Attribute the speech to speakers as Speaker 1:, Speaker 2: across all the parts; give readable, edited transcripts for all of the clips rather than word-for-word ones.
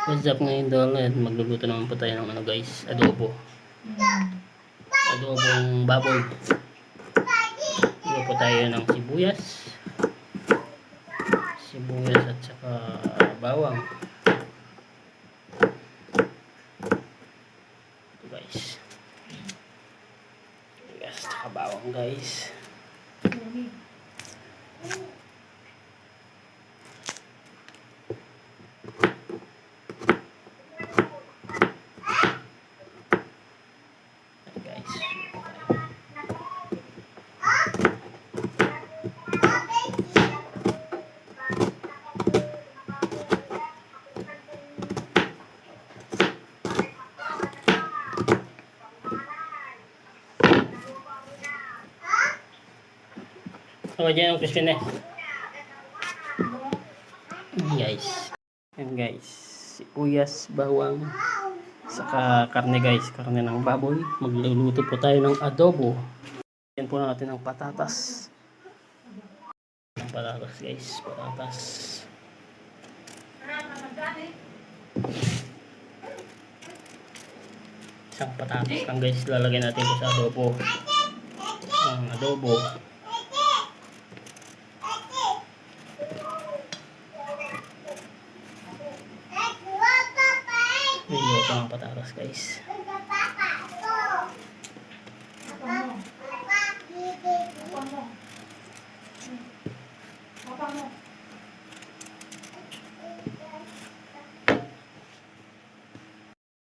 Speaker 1: What's up ngayon doon? Magluluto naman po tayo ng ano guys, adobo. Adobong baboy. Luto po tayo ng sibuyas. Sibuyas at saka bawang. Ito guys. Sibuyas at saka bawang guys. So, dyan yung question eh. Guys. Yan guys. Sibuyas, bawang, saka karne guys. Karne ng baboy. Magluluto po tayo ng adobo. Yan po natin ang patatas. Ang patatas guys. Patatas. Isang patatas lang guys. Lalagay natin po sa adobo. Ang adobo. Niluto ang patatas guys.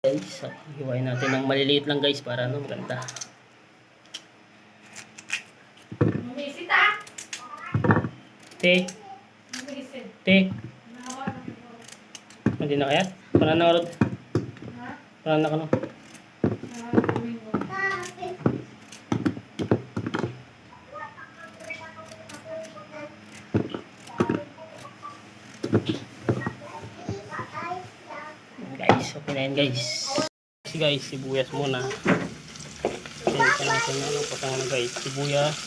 Speaker 1: Guys, hiwain natin ng maliliit lang guys para ano maganda. Te. Te. Hindi na kaya? Pananawarod. Parang na ka no? Guys, okay na yan guys. Kasi guys, sibuyas muna. Tingnan natin ano patang na guys. Sibuyas.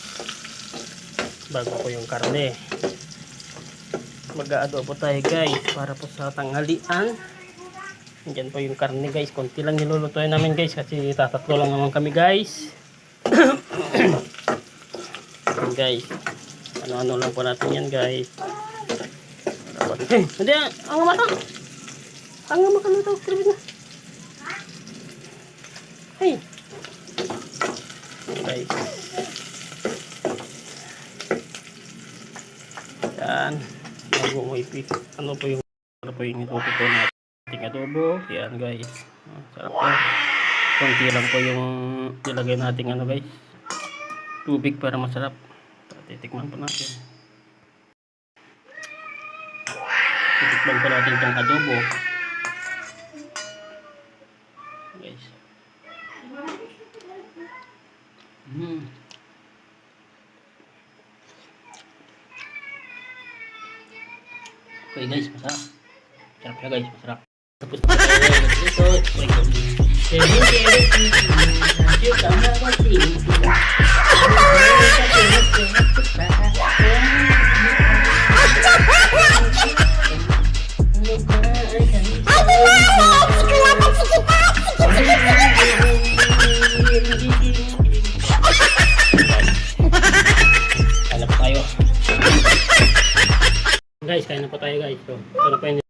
Speaker 1: Bago ko yung karne. Mag-aadobo tayo guys para po sa tanghalian. Diyan po yung karne guys. Konti lang nilulutuin namin guys. Kasi tatatlo lang naman kami guys. Guys. Ano-ano lang po natin yan guys. Eh! Hindi! Ang mata! Ang makaluto! Kribid na! Hey! Guys. Yan. Ano po yung niluto po natin. Ating adobo, yan guys. Sarap po. Konti lang po yung nilagay natin ano guys. Tubig para masarap. Titikman po natin. Titikman po natin itong adobo. Guys. Okay guys, masarap. Masarap ya guys, masarap. Tapos na tayo dito. Guys, kain na po tayo guys. So, ito na po yung